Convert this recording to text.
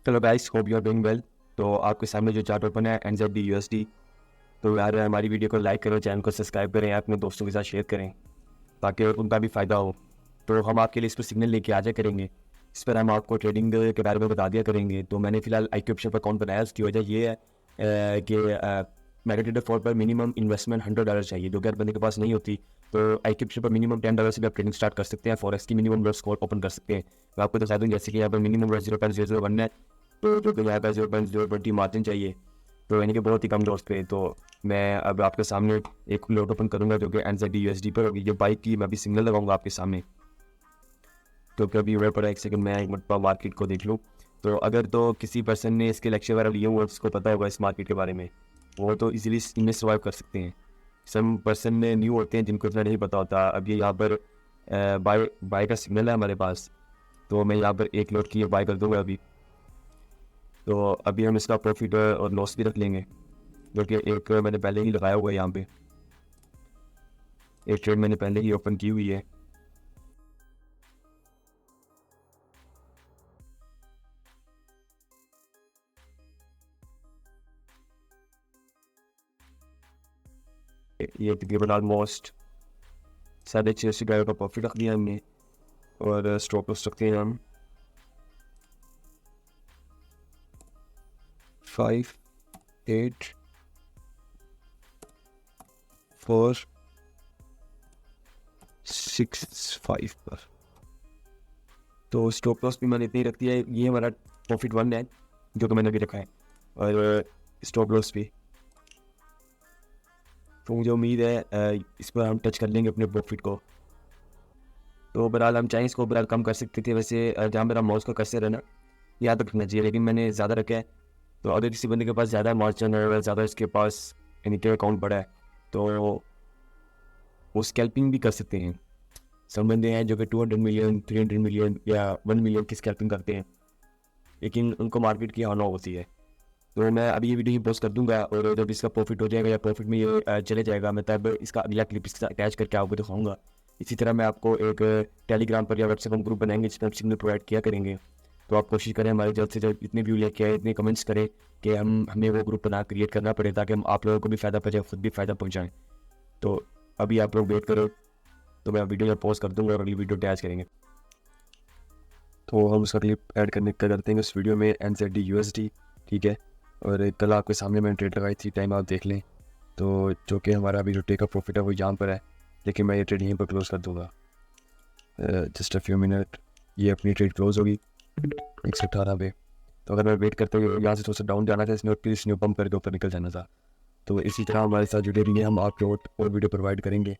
चलो guys, hope you are doing well. तो आपके सामने जो चार्ट ओपन है NZD USD। तो यार हमारी वीडियो को लाइक करें, चैनल को सब्सक्राइब करें, अपने दोस्तों के साथ शेयर करें ताकि उनका भी फ़ायदा हो। तो हम आपके लिए इस पर सिग्नल लेके आ जाया करेंगे। इस पर हम आपको ट्रेडिंग के बारे में बता दिया करेंगे। तो मैंने फिलहाल IQ ऑप्शन पर अकाउंट बनाया। उसकी वजह ये है कि मैग्नेटिक फॉल पर मिनिमम इन्वेस्टमेंट $100 चाहिए, जो कि हर बंदे के पास नहीं होती। तो IQ ऑप्शन पर मिनिमम $10 से भी आप ट्रेडिंग स्टार्ट कर सकते हैं। फॉरेक्स की मिनिमम लॉस स्कोर ओपन कर सकते हैं। मैं आपको बता दूँ, जैसे कि यहाँ पर मिनिमम 0.001 है, तो जो कि यहाँ पर 0.020 मार्जिन चाहिए, तो यानी कि बहुत ही कम लॉस पे। तो मैं अब आपके सामने एक लॉट ओपन करूंगा जो कि NZD USD पर होगी। ये बाइक की मैं अभी सिग्नल लगाऊंगा आपके सामने, क्योंकि अभी वेट पड़ा। एक सेकंड मैं एक मिनट मार्केट को देख लूँ। तो अगर तो किसी पर्सन ने इसके लेक्चर वगैरह लिए हुए, उसको पता होगा इस मार्केट के बारे में, वो तो इजीली इनमें सर्वाइव कर सकते हैं। सम पर्सन में न्यू होते हैं जिनको इतना नहीं पता होता। अब ये यहाँ पर बाय का सिग्नल है हमारे पास, तो मैं यहाँ पर एक लॉट की बाय कर दूँगा अभी। तो अभी हम इसका प्रॉफिट और लॉस भी रख लेंगे, जो कि एक मैंने पहले ही लगाया हुआ है। यहाँ पे एक ट्रेड मैंने पहले ही ओपन की हुई है। ये तकरीबन ऑलमोस्ट $650 का प्रॉफिट रख दिया हमने, और स्टॉप लॉस रखते हैं हम 5, 8, 4, 6, 5 पर। तो स्टॉप लॉस भी मैंने इतनी रख दिया है। ये हमारा प्रॉफिट 1 है जो कि मैंने अभी रखा है, और स्टॉप लॉस भी। तो मुझे उम्मीद है इस पर हम टच कर लेंगे अपने प्रॉफिट को। तो बहरहाल हम चाहें इसको बहरहाल कम कर सकते थे। वैसे जहाँ मेरा माउस का कर्सर है ना, याद रखना चाहिए, लेकिन मैंने ज़्यादा रखा है। तो अगर किसी बंदे के पास ज़्यादा मार्जिन है, ज़्यादा इसके पास यानी कि अकाउंट बड़ा है, तो वो स्कैल्पिंग भी कर सकते हैं। सब बंदे हैं जो कि 200 मिलियन, 300 मिलियन या 1 मिलियन की स्कैल्पिंग करते हैं, लेकिन उनको मार्केट की हाना होती है। तो मैं अभी ये वीडियो ही पोस्ट कर दूंगा, और जब इसका प्रॉफिट हो जाएगा या प्रॉफिट में ये चले जाएगा, मैं तब इसका अगला क्लिप इसके साथ अटैच करके आपको दिखाऊंगा। इसी तरह मैं आपको एक टेलीग्राम पर या व्हाट्सएप पर ग्रुप बनाएंगे जिसमें हम सिग्नल प्रोवाइड किया करेंगे। तो आप कोशिश करें हमारे जल्द से जल्द इतने व्यू लेके आए, इतने कमेंट्स करें कि हमें वो ग्रुप बना क्रिएट करना पड़े, ताकि हम आप लोगों को भी फ़ायदा पहुँचाए, खुद भी फ़ायदा पहुँचाएँ। तो अभी आप लोग वेट करो, तो मैं वीडियो पोस्ट कर दूँगा और अगली वीडियो अटैच करेंगे। तो हम उसका क्लिप ऐड करने का करते हैं उस वीडियो में NZD USD, ठीक है। और कल आपके सामने मैंने ट्रेड लगाई थी, टाइम आप देख लें। तो जो कि हमारा अभी जो टेक ऑफ प्रॉफिट है वो यहाँ पर है, लेकिन मैं ये ट्रेड यहीं पर क्लोज कर दूँगा। जस्ट अ फ्यू मिनट, ये अपनी ट्रेड क्लोज होगी 118 पे। तो अगर मैं वेट करते हुए यहाँ से थोड़ा सा डाउन जाना था, इसमें प्लीज़ न्यू पम्प करके ऊपर निकल जाना था। तो इसी तरह हमारे साथ जुड़े रहिए, हम आपको और वीडियो प्रोवाइड करेंगे।